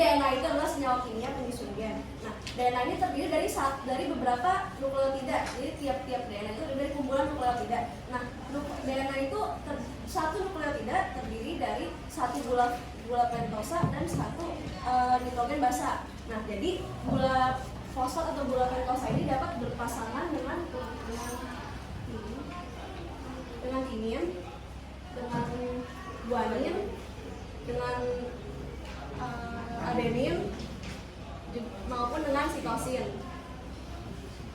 DNA itu adalah senyawa kimia pengisi gen. Nah, DNA ini terdiri dari beberapa nukleotida. Jadi tiap DNA itu terdiri dari kumpulan nukleotida. Nah, DNA itu satu nukleotida terdiri dari satu gula pentosa dan satu nitrogen basa. Nah, jadi gula fosfat atau gula pentosa ini dapat berpasangan dengan timin, dengan guanin, dengan adenin, maupun dengan sitosin.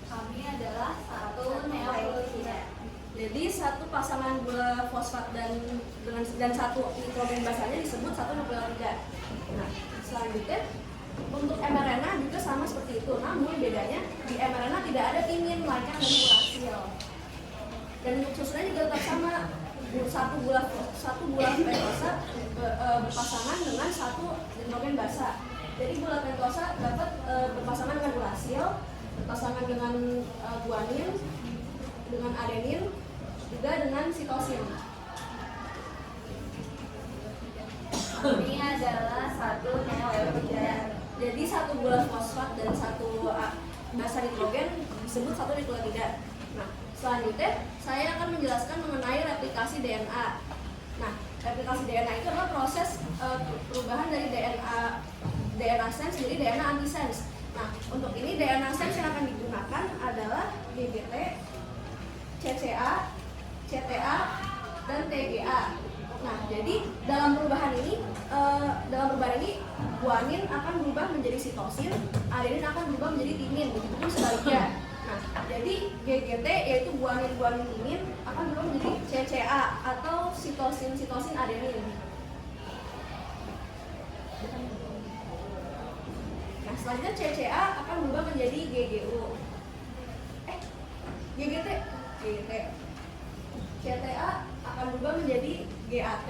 Kami adalah satu nukleotida. Jadi satu pasangan gula fosfat dan satu nitrogen basanya disebut satu nukleotida. Nah, selanjutnya untuk mRNA juga sama seperti itu. Namun bedanya di mRNA tidak ada timin melainkan dari urasil. Dan untuk susunannya juga tetap sama. Satu gula pentosa berpasangan dengan satu nitrogen basa. Jadi gula pentosa dapat berpasangan dengan urasil, berpasangan dengan guanin, dengan adenin, juga dengan sitosin. Ini adalah satu nukleotida. Jadi satu gula fosfat dan satu basa nitrogen disebut satu nukleotida. Nah, selanjutnya saya akan menjelaskan mengenai replikasi DNA. Nah, replikasi DNA itu adalah proses perubahan dari DNA sense jadi DNA antisense. Nah, untuk ini DNA sense yang akan digunakan adalah GGT, CCA, CTA, dan TGA. Nah, jadi dalam perubahan ini guanin akan berubah menjadi sitosin, adenin akan berubah menjadi timin, begitupun sebaliknya. Nah, jadi GGT yaitu guanin timin akan berubah menjadi CCA atau sitosin adenin. Nah, selanjutnya CCA akan berubah menjadi GGU. GGT. CTA akan berubah menjadi GAT.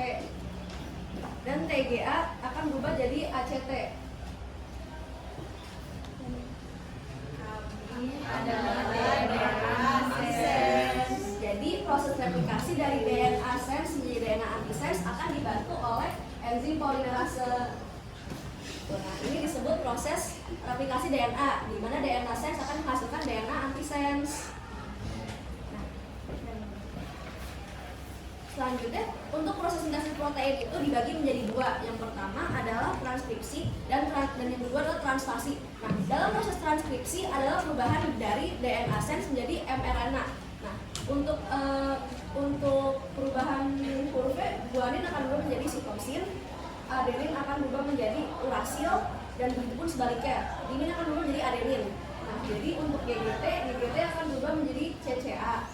Dan TGA akan berubah jadi ACT. Kami adalah DNA sense. Jadi proses replikasi dari DNA sense menjadi DNA antisense akan dibantu oleh enzim polimerase. Nah, ini disebut proses replikasi DNA, di mana DNA sense akan menghasilkan DNA antisense. Selanjutnya, untuk proses sintesis protein itu dibagi menjadi dua. Yang pertama adalah transkripsi dan yang kedua adalah translasi. Nah, dalam proses transkripsi adalah perubahan dari DNA sense menjadi mRNA. Nah, untuk perubahan hurufnya, guanin akan berubah menjadi sitosin, adenin akan berubah menjadi urasil, dan begitupun sebaliknya. Timin akan berubah menjadi adenin. Nah, jadi untuk GGT akan berubah menjadi CCA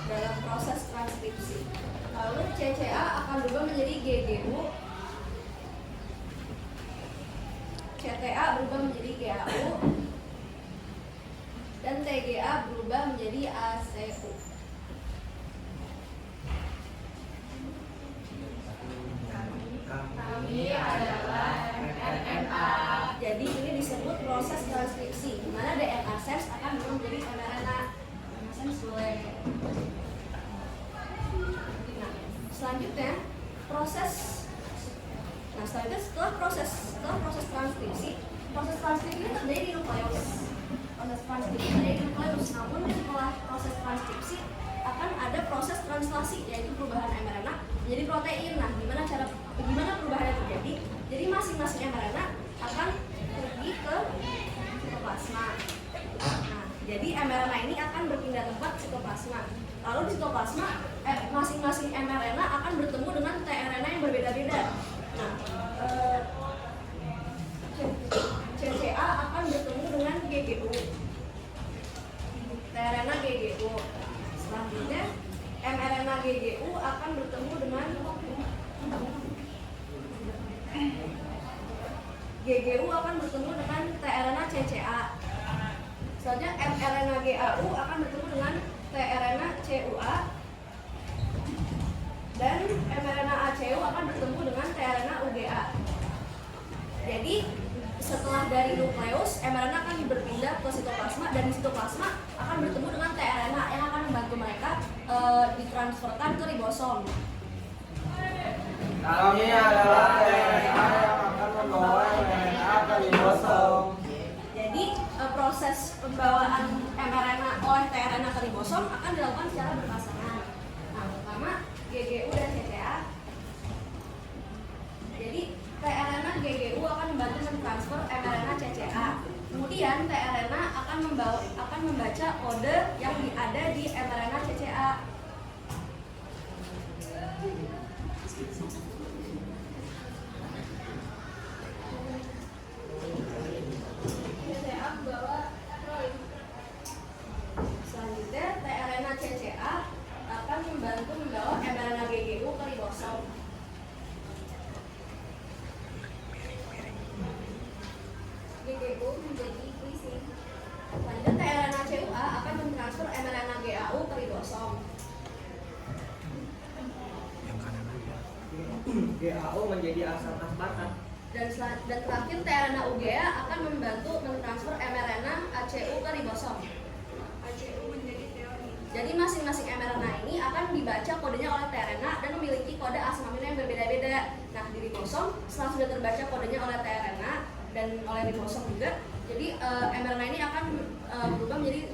dalam proses transkripsi. Lalu CCA akan berubah menjadi GGU, CTA berubah menjadi GAU, dan TGA berubah menjadi ACU. Kami adalah RNA. Jadi ini disebut proses transkripsi, di mana DNA sense akan berubah menjadi mRNA. Nah, selanjutnya setelah proses transkripsi ini terjadi di nukleus. Namun setelah proses transkripsi akan ada proses translasi, yaitu perubahan mRNA menjadi protein. Nah, gimana perubahannya terjadi? Jadi masing-masing mRNA akan pergi ke sitoplasma. Nah, jadi mRNA ini akan berpindah tempat sitoplasma. Lalu di sitoplasma masing-masing mRNA akan bertemu dengan tRNA yang berbeda-beda. Nah, CCA akan bertemu dengan GGU, tRNA GGU. Selanjutnya mRNA GGU akan bertemu dengan GGU akan bertemu dengan tRNA CCA. Selanjutnya mRNA GAU akan bertemu dengan tRNA CUA, dan mRNA ACU akan bertemu dengan tRNA UGA. Jadi setelah dari nukleus, mRNA akan berpindah ke sitoplasma, dan di sitoplasma akan bertemu dengan tRNA yang akan membantu mereka ditransferkan ke ribosom. Kami adalah RNA. ribosom akan dilakukan secara berpasangan. Nah, pertama GGU dan CCA. Jadi tRNA GGU akan membantu mentransfer mRNA CCA. Kemudian tRNA akan membaca kode yang ada di mRNA CCA. Selanjutnya tRNA CCA akan membantu membawa mRNA GGU ke ribosom. GGU menjadi glycine. Selanjutnya tRNA CUA akan mentransfer mRNA GAU ke ribosom. GAO menjadi asam aspartat. Dan terakhir tRNA UGA akan membantu mentransfer mRNA ACU ke ribosom. ACU menjadi teori. Jadi masing-masing mRNA ini akan dibaca kodenya oleh tRNA dan memiliki kode asam amino yang berbeda-beda. Nah, di ribosom setelah sudah terbaca kodenya oleh tRNA dan oleh ribosom juga, jadi mRNA ini akan berubah menjadi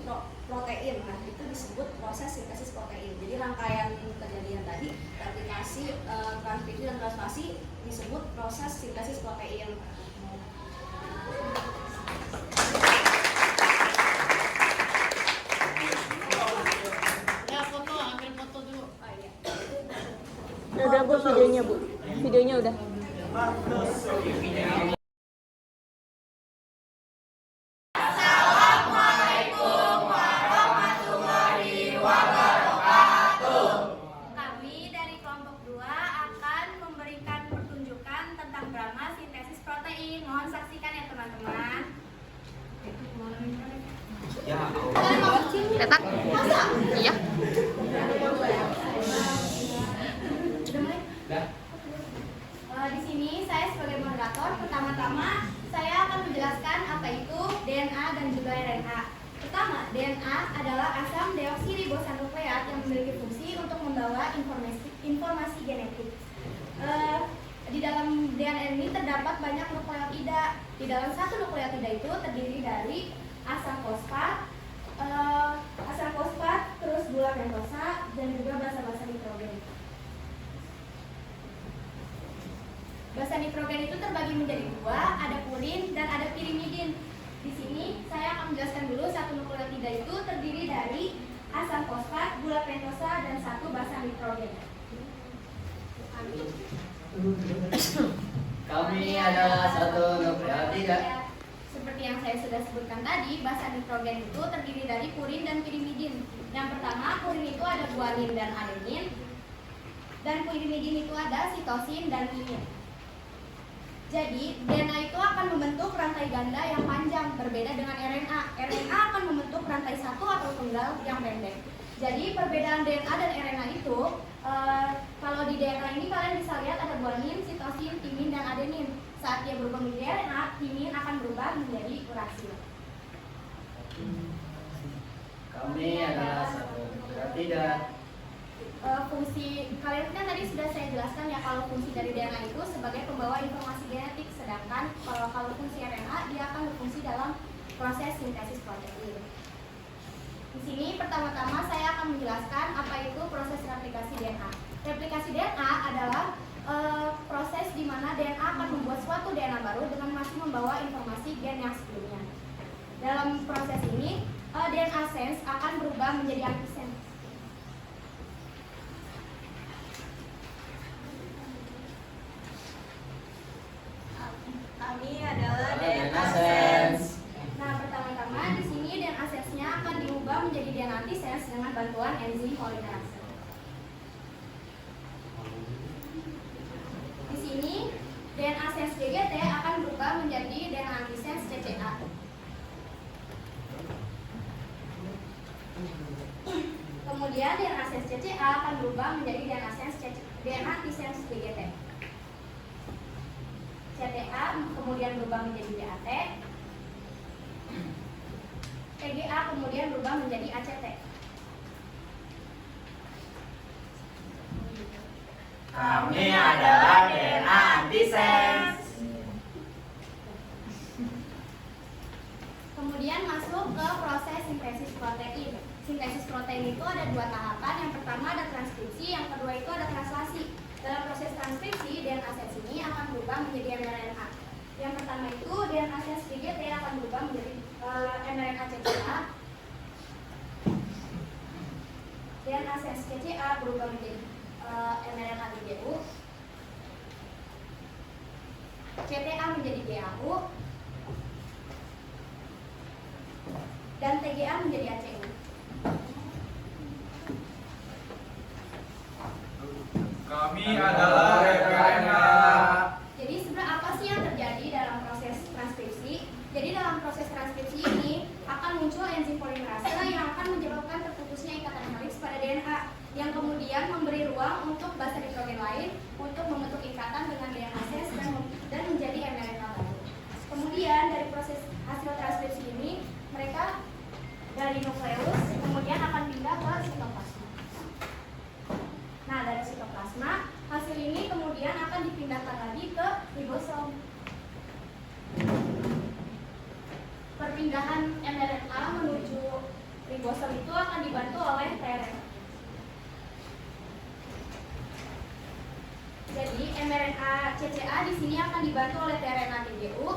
protein. Nah, itu disebut proses sintesis protein. Jadi rangkaian kejadian tadi, replikasi, transkripsi dan translasi disebut proses sintesis protein. Ya foto, ambil foto dulu. Oh iya. Udah Bu videonya Bu. Videonya udah. Kami dari kelompok 2 akan memberikan pertunjukan tentang drama sintesis protein. Mohon saksikan ya teman-teman. Cetak? Iya. Di sini saya sebagai moderator, pertama-tama saya akan menjelaskan apa itu DNA dan juga RNA. Pertama, DNA adalah asam deoksiribosonukleat yang memiliki fungsi untuk membawa informasi genetik. Di dalam DNA ini terdapat banyak nukleotida. Di dalam satu nukleotida itu terdiri dari asam fosfat, terus gula pentosa, dan juga basa-basa nitrogen. Basa nitrogen itu terbagi menjadi dua, ada purin dan ada pirimidin. Di sini saya akan menjelaskan dulu satu nukleotida itu terdiri dari asam fosfat, gula pentosa, dan satu basa nitrogen. Kami adalah satu nukleotida. Seperti yang saya sudah sebutkan tadi, basa nitrogen itu terdiri dari purin dan pirimidin. Yang pertama, purin itu ada guanin dan adenin, dan pirimidin itu ada sitosin dan timin. Jadi, DNA itu akan membentuk rantai ganda yang panjang, berbeda dengan RNA. RNA akan membentuk rantai satu atau tunggal yang pendek. Jadi, perbedaan DNA dan RNA itu, kalau di DNA ini kalian bisa lihat ada guanin, sitosin, timin, dan adenin. Saat dia berubah menjadi RNA, timin akan berubah menjadi urasil. Kami adalah satu nukleotida. Fungsi kalian kan tadi sudah saya jelaskan ya, kalau fungsi dari DNA itu sebagai pembawa informasi genetik, sedangkan kalau fungsi RNA dia akan berfungsi dalam proses sintesis protein. Di sini pertama-tama saya akan menjelaskan apa itu proses replikasi DNA. Replikasi DNA adalah proses di mana DNA akan membuat suatu DNA baru dengan masih membawa informasi gen yang sebelumnya. Dalam proses ini DNA sense akan berubah menjadi antisense. Kami adalah DNA sense. Nah, pertama-tama di sini DNA sense-nya akan diubah menjadi DNA antisense dengan bantuan enzim polimerase. Di sini DNA sense GGT akan berubah menjadi DNA antisense CCA. Kemudian DNA sense CCA akan berubah menjadi DNA antisense GGT. CTA kemudian berubah menjadi DAT, PGA kemudian berubah menjadi ACT. Kami adalah DNA antisense. Kemudian masuk ke proses sintesis protein. sintesis protein itu ada dua tahapan. Yang pertama ada transkripsi, yang kedua itu ada translasi. Dalam proses transkripsi, DNA sens ini akan berubah menjadi mRNA. Yang pertama itu DNA sens GGT akan berubah menjadi mRNA CCA. DNA sens CCA berubah menjadi mRNA GGU. CTA menjadi GAU. Dan TGA menjadi ACU. Kami adalah mRNA. Jadi sebenarnya apa sih yang terjadi dalam proses transkripsi? Jadi dalam proses transkripsi ini akan muncul enzim polimerase yang akan menyebabkan terputusnya ikatan heliks pada DNA yang kemudian memberi ruang untuk basa nitrogen lain untuk membentuk ikatan dengan DNA sens dan menjadi mRNA baru. Kemudian dari proses hasil transkripsi ini mereka dari nukleus kemudian akan pindah ke sitoplasma. Nah, dari sitoplasma hasil ini kemudian akan dipindahkan lagi ke ribosom. Perpindahan mRNA menuju ribosom itu akan dibantu oleh tRNA. Jadi mRNA CCA di sini akan dibantu oleh tRNA GGU.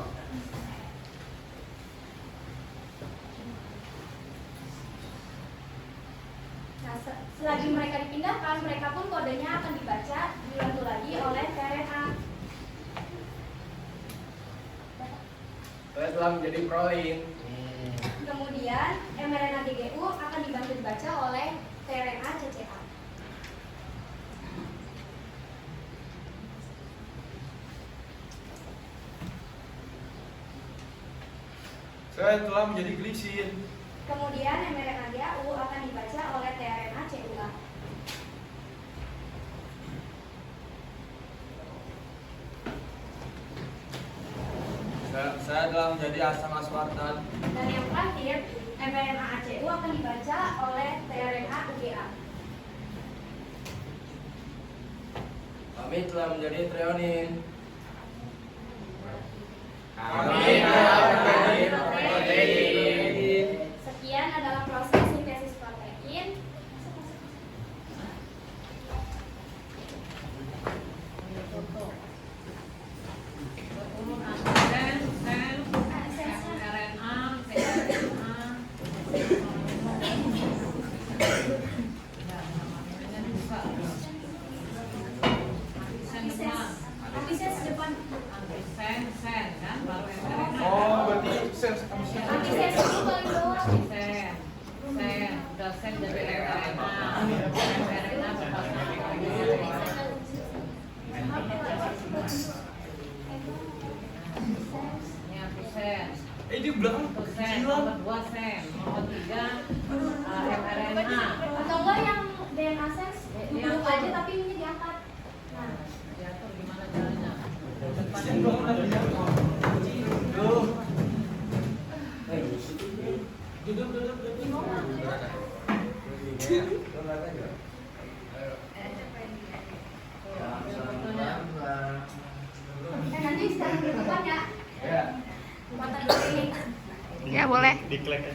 Nah, selagi mereka dipindahkan, mereka pun kodenya akan dibaca, dibantu lagi oleh tRNA. Saya telah menjadi protein. Kemudian mRNA GGU akan dibantu dibaca oleh tRNA CCA. Saya telah menjadi glisin. Kemudian mRNA GAU akan dibaca oleh tRNA CUA. Saya telah menjadi asam aspartat. Dan yang terakhir, mRNA ACU akan dibaca oleh tRNA UGA. Kami telah menjadi treonin. Kami telah menjadi protein. Sekian adalah proses sintesis protein. Antisense depan. Oh, berarti sens Antisense itu paling bawah. di belakang nomor 2 sen, nomor 3 mRNA. Atau enggak yang DNA sense duduk aja tapi ini diangkat. Nah, Diatur gimana caranya? Depan nanti sekarang ke depan ya. Ya. Mata dulu ini. Ya boleh. Diklek aja.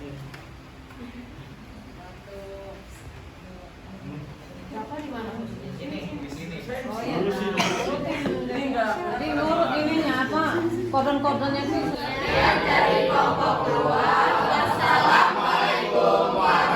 Siapa di mana? Ini. Di sini. Oh ya. Jadi nurut ininya apa? Kodon-kodonnya sih. Dari kelompok 2. Wassalamualaikum warahmatullahi